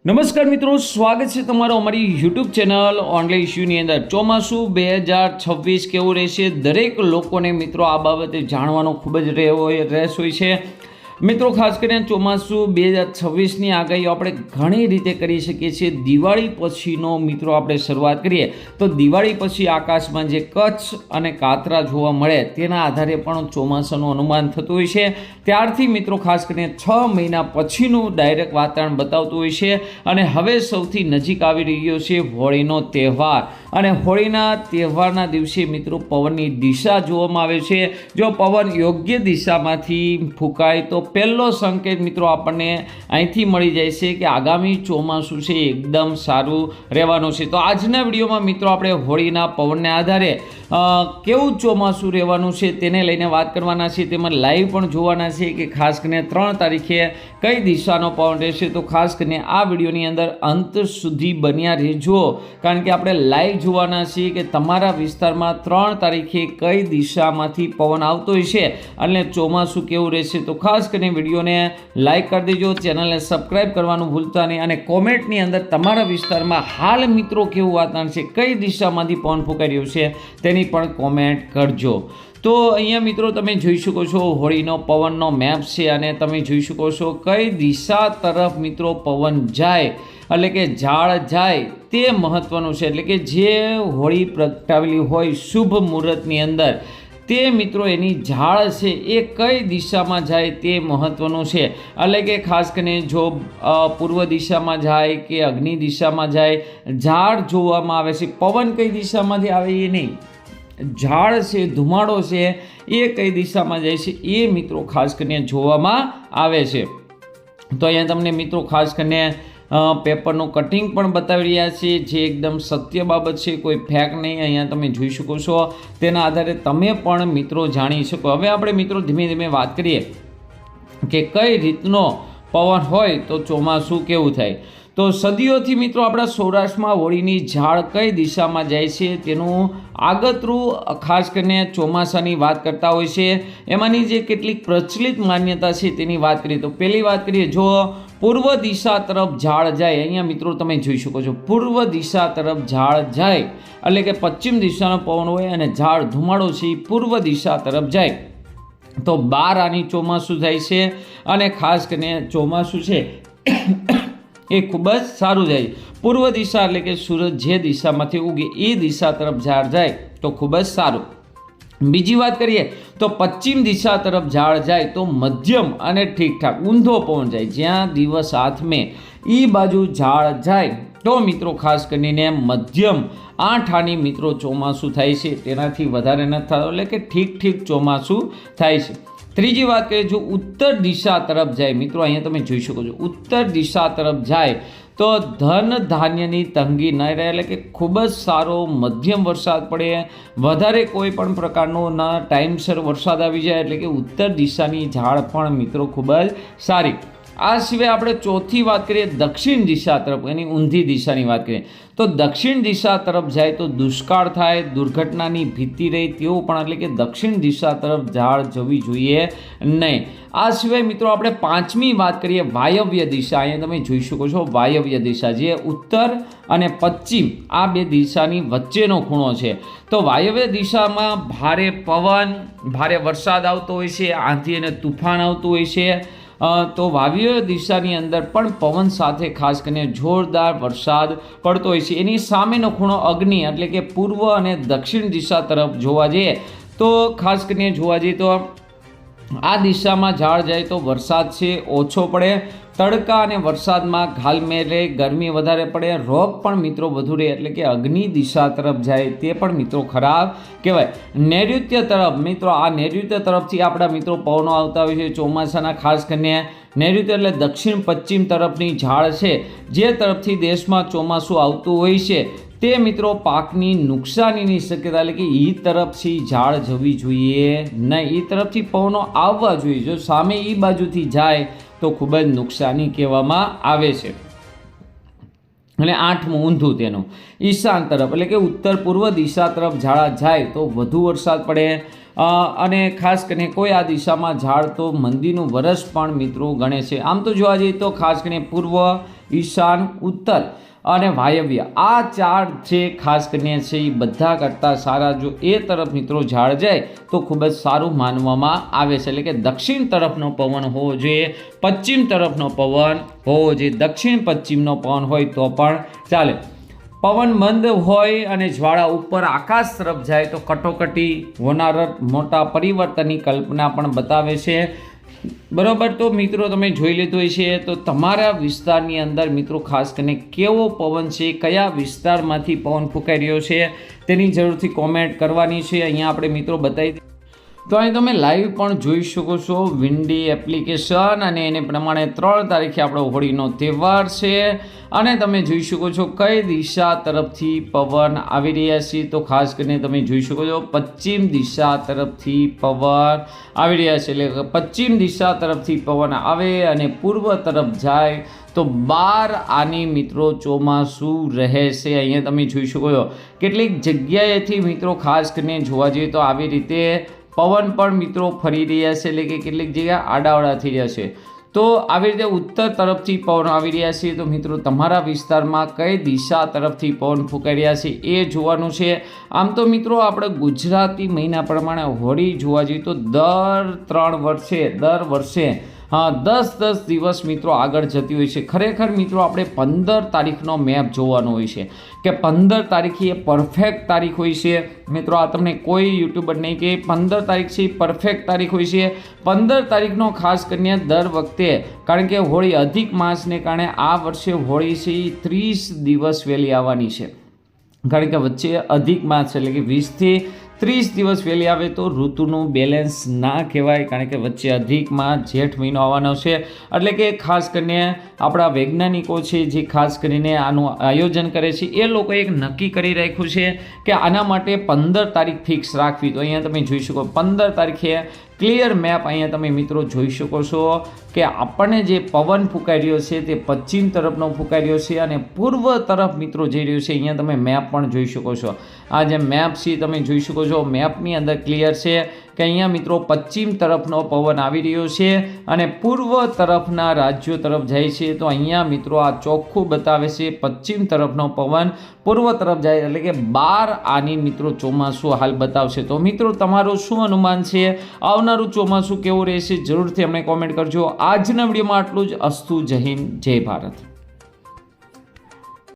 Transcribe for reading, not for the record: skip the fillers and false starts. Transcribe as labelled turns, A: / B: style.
A: નમસ્કાર મિત્રો, સ્વાગત છે તમારો અમારી યુટ્યુબ ચેનલ ઓનલાઈન ઇશ્યુની અંદર। ચોમાસું 2026 કેવું રહેશે દરેક લોકોને મિત્રો આ બાબતે જાણવાનો ખૂબ જ રસ હોય છે। મિત્રો ખાસ કરીને ચોમાસું 2026ની આગાહીઓ આપણે ઘણી રીતે કરી શકીએ છીએ। દિવાળી પછીનો મિત્રો આપણે શરૂઆત કરીએ તો દિવાળી પછી આકાશમાં જે કચ્છ અને કાતરા જોવા મળે તેના આધારે પણ ચોમાસાનું અનુમાન થતું હોય છે। ત્યારથી મિત્રો ખાસ કરીને 6 મહિના પછીનું ડાયરેક્ટ વાતાવરણ બતાવતું હોય છે। અને હવે સૌથી નજીક આવી રહ્યો છે હોળીનો તહેવાર, અને હોળીના તહેવારના દિવસે મિત્રો પવનની દિશા જોવામાં આવે છે। જો પવન યોગ્ય દિશામાંથી ફૂંકાય તો પહેલો સંકેત મિત્રો આપણને અહીંથી મળી જાય છે કે આગામી ચોમાસું છે એકદમ સારું રહેવાનું છે। તો આજના વિડીયોમાં મિત્રો આપણે હોળીના પવનને આધારે કેવું ચોમાસું રહેવાનું છે તેને લઈને વાત કરવાના છે। તેમાં લાઈવ પણ જોવાના છે કે ખાસ કરીને 3 તારીખે કઈ દિશાનો પવન રહેશે। તો ખાસ કરીને આ વિડીયોની અંદર અંત સુધી બન્યા રહેજો, કારણ કે આપણે લાઈવ જોવાના છીએ કે તમારા વિસ્તારમાં 3 તારીખે કઈ દિશામાંથી પવન આવતો હોય છે અને ચોમાસું કેવું રહેશે। તો ખાસ કરીને વિડીયોને લાઈક કરી દેજો, ચેનલને સબસ્ક્રાઈબ કરવાનું ભૂલતા નહીં, અને કોમેન્ટની અંદર તમારા વિસ્તારમાં હાલ મિત્રો કેવું વાતાવરણ છે, કઈ દિશામાંથી પવન ફૂંકાઈ રહ્યું છે તેની પણ કોમેન્ટ કરજો। તો અહીંયા મિત્રો તમે જોઈ શકો છો હોળીનો પવનનો મેપ છે, અને તમે જોઈ શકો છો કઈ દિશા તરફ મિત્રો પવન જાય એટલે કે ઝાડ જાય તે મહત્વનું છે। એટલે કે જે હોળી પ્રગટાવેલી હોય શુભ મુહૂર્તની અંદર તે મિત્રો એની ઝાડ છે એ કઈ દિશામાં જાય તે મહત્વનું છે। એટલે કે ખાસ કરીને જો પૂર્વ દિશામાં જાય કે અગ્નિ દિશામાં જાય, ઝાડ જોવામાં આવે છે। પવન કઈ દિશામાંથી આવે એ નહીં, ઝાડ છે, ધુમાડો છે એ કઈ દિશામાં જાય છે એ મિત્રો ખાસ કરીને જોવામાં આવે છે। તો અહીંયા તમને મિત્રો ખાસ કરીને પેપરનું કટિંગ પણ બતાવી રહ્યા છે, જે એકદમ સત્ય બાબત છે, કોઈ ફેક નહીં। અહીંયા તમે જોઈ શકો છો, તેના આધારે તમે પણ મિત્રો જાણી શકો। હવે આપણે મિત્રો ધીમે ધીમે વાત કરીએ કે કઈ રીતનો પવન હોય તો ચોમાસું કેવું થાય। તો સદીઓથી મિત્રો આપણા સૌરાષ્ટ્રમાં હોળીની ઝાડ કઈ દિશામાં જાય છે તેનું આગતરું ખાસ કરીને ચોમાસાની વાત કરતા હોય છે। એમાંની જે કેટલીક પ્રચલિત માન્યતા છે તેની વાત કરીએ તો પહેલી વાત કરીએ, જો પૂર્વ દિશા તરફ ઝાડ જાય, અહીંયા મિત્રો તમે જોઈ શકો છો પૂર્વ દિશા તરફ ઝાડ જાય એટલે કે પશ્ચિમ દિશાનો પવન હોય અને ઝાડ ધુમાડો છે પૂર્વ દિશા તરફ જાય તો 12 આની ચોમાસું થાય છે। અને ખાસ કરીને ચોમાસું છે એ ખૂબ જ સારું જાય। પૂર્વ દિશા એટલે કે સૂરજ જે દિશામાંથી ઉગે એ દિશા તરફ ઝાડ જાય તો ખૂબ જ સારું। બીજી વાત કરીએ તો પશ્ચિમ દિશા તરફ ઝાડ જાય તો મધ્યમ અને ઠીકઠાક ઊંધો પવન જાય, જ્યાં દિવસ હાથમે એ બાજુ ઝાડ જાય તો મિત્રો ખાસ કરીને મધ્યમ 8 આની મિત્રો ચોમાસું થાય છે, તેનાથી વધારે નથી થતું, એટલે કે ઠીક ચોમાસું થાય છે। ત્રીજી વાત કરીએ, જો ઉત્તર દિશા તરફ જાય મિત્રો, અહીંયા તમે જોઈ શકો છો ઉત્તર દિશા તરફ જાય તો ધન ધાન્યની તંગી ન રહે, એટલે કે ખૂબ જ સારો મધ્યમ વરસાદ પડે, વધારે કોઈ પણ પ્રકારનો ના ટાઈમસર વરસાદ આવી જાય, એટલે કે ઉત્તર દિશાની ઝાડ પણ મિત્રો ખૂબ જ સારી। આ સિવાય આપણે ચોથી વાત કરીએ દક્ષિણ દિશા તરફ, એની ઊંધી દિશાની વાત કરીએ તો દક્ષિણ દિશા તરફ જાય તો દુષ્કાળ થાય, દુર્ઘટનાની ભીતિ રહી તેવું પણ, એટલે કે દક્ષિણ દિશા તરફ ઝાડ જવી જોઈએ નહીં। આ સિવાય મિત્રો આપણે પાંચમી વાત કરીએ વાયવ્ય દિશા, અહીંયા તમે જોઈ શકો છો વાયવ્ય દિશા જે ઉત્તર અને પશ્ચિમ આ બે દિશાની વચ્ચેનો ખૂણો છે। તો વાયવ્ય દિશામાં ભારે પવન, ભારે વરસાદ આવતો હોય છે, આંધી અને તુફાન આવતું હોય છે। તો વાયવ્ય દિશાની અંદર પણ પવન સાથે ખાસ કરીને જોરદાર વરસાદ પડતો હોય છે। એની સામેનો ખૂણો અગ્નિ એટલે કે પૂર્વ અને દક્ષિણ દિશા તરફ જોવા જઈએ તો ખાસ કરીને જોવા જઈએ તો આ દિશામાં ઝાડ જાય તો વરસાદ છે ઓછો પડે, તડકા અને વરસાદમાં ઘાલમેલ રહે, ગરમી વધારે પડે, રોગ પણ મિત્રો વધુ રહે, એટલે કે અગ્નિ દિશા તરફ જાય તે પણ મિત્રો ખરાબ કહેવાય। નૈઋત્ય તરફ મિત્રો, આ નૈઋત્ય તરફથી આપણા મિત્રો પવનો આવતા હોય છે ચોમાસાના, ખાસ કરીને નૈઋત્ય એટલે દક્ષિણ પશ્ચિમ તરફની ઝાડ છે જે તરફથી દેશમાં ચોમાસું આવતું હોય છે તે મિત્રો પાકની નુકસાનીની શક્યતા, એટલે કે એ તરફથી ઝાડ જવી જોઈએ નહીં, એ તરફથી પવનો આવવા જોઈએ। જો સામે એ બાજુથી જાય તો ખૂબ જ નુકસાની કહેવામાં આવે છે। અને 8મું ઊંધું તેનું ઈશાન તરફ, એટલે કે ઉત્તર પૂર્વ દિશા તરફ ઝાડ જાય તો વધુ વરસાદ પડે, અને ખાસ કરીને કોઈ આ દિશામાં ઝાડ તો મંદીનું વરસ પણ મિત્રો ગણે છે। આમ તો જોવા જઈએ તો ખાસ કરીને પૂર્વ ઈશાન, ઉત્તર અને વાયવ્ય, આ 4 જે ખાસ કરીને છે એ બધા કરતાં સારા જો એ તરફ મિત્રો ઝાડ જાય તો ખૂબ જ સારું માનવામાં આવે છે. એટલે કે દક્ષિણ તરફનો પવન હોવો જોઈએ, પશ્ચિમ તરફનો પવન હોવો જોઈએ. દક્ષિણ પશ્ચિમનો પવન હોય તો પણ ચાલે. પવન મંદ હોય અને જ્વાળા ઉપર આકાશ તરફ જાય તો કટોકટી હોનાર મોટા પરિવર્તનની કલ્પના પણ બતાવે છે. બરાબર, તો મિત્રો તમે જોઈ લીધું છે તો તમારા વિસ્તારની અંદર મિત્રો ખાસ કરીને કેવો પવન છે, કયા વિસ્તારમાંથી પવન ફૂંકાઈ રહ્યો છે તેની જરૂરથી કોમેન્ટ કરવાની છે. અહીંયા આપણે મિત્રો બતાવી તો અહીં તમે લાઈવ પણ જોઈ શકો છો વિન્ડી એપ્લિકેશન, અને એને પ્રમાણે 3 તારીખે આપણો હોળીનો તહેવાર છે અને તમે જોઈ શકો છો કઈ દિશા તરફથી પવન આવી રહ્યા છે. તો ખાસ કરીને તમે જોઈ શકો છો પશ્ચિમ દિશા તરફથી પવન આવી રહ્યા છે. એટલે પશ્ચિમ દિશા તરફથી પવન આવે અને પૂર્વ તરફ જાય તો 12 આની મિત્રો ચોમાસું રહેશે. અહીંયા તમે જોઈ શકો છો કેટલીક જગ્યાએથી મિત્રો ખાસ કરીને જોવા જઈએ તો આવી રીતે પવન પણ મિત્રો ફરી રહ્યા છે, એટલે કે કેટલીક જગ્યા આડાવડા થઈ રહ્યા છે. તો આવી રીતે ઉત્તર તરફથી પવન આવી રહ્યા છે. તો મિત્રો તમારા વિસ્તારમાં કઈ દિશા તરફથી પવન ફૂંકાઈ રહ્યા છે એ જોવાનું છે. આમ તો મિત્રો આપણે ગુજરાતી મહિના પ્રમાણે હોળી જોવા જઈએ તો દર વર્ષે 10 દિવસ મિત્રો આગળ જતી હોય છે. ખરેખર મિત્રો આપણે 15 તારીખનો મેપ જોવાનો હોય છે કે 15 તારીખ એ પરફેક્ટ તારીખ હોય છે. મિત્રો આ તમને કોઈ યુટ્યુબર નહીં કે 15 તારીખ છે એ પરફેક્ટ તારીખ હોય છે. 15 તારીખનો ખાસ કરીને દર વખતે, કારણ કે હોળી અધિક માસને કારણે આ વર્ષે હોળી છે એ 30 દિવસ વહેલી આવવાની છે. કારણ કે વચ્ચે અધિક માસ એટલે કે 20 થી 30 દિવસ વહેલી આવે તો ઋતુનું બેલેન્સ ના કહેવાય, કારણ કે વચ્ચે અધિકમાં જેઠ મહિનો આવવાનો છે. એટલે કે ખાસ કરીને આપણા વૈજ્ઞાનિકો છે જે ખાસ કરીને આનું આયોજન કરે છે એ લોકો એક નક્કી કરી રાખ્યું છે કે આના માટે 15 તારીખ ફિક્સ રાખવી. તો અહીંયા તમે જોઈ શકો 15 તારીખે ક્લિયર મેપ અહીંયા તમે મિત્રો જોઈ શકો છો કે આપણને જે પવન ફૂંકાઈ રહ્યો છે તે પશ્ચિમ તરફનો ફૂંકાઈ રહ્યો છે અને પૂર્વ તરફ મિત્રો જઈ રહ્યો છે. અહીંયા તમે મેપ પણ જોઈ શકો છો. આ જે મેપ છે તમે જોઈ શકો છો, મેપની અંદર ક્લિયર છે કે અહીંયા મિત્રો પશ્ચિમ તરફનો પવન આવી રહ્યો છે અને પૂર્વ તરફના રાજ્યો તરફ જાય છે. તો અહીંયા મિત્રો આ ચોખ્ખું બતાવે છે પશ્ચિમ તરફનો પવન પૂર્વ તરફ જાય, એટલે કે 12 આની મિત્રો ચોમાસું હાલ બતાવશે. તો મિત્રો તમારું શું અનુમાન છે, આવનારું ચોમાસું કેવું રહેશે જરૂરથી અમને કોમેન્ટ કરજો. આજના વિડીયોમાં આટલું જ. અસ્તુ. જય હિન્દ, જય ભારત.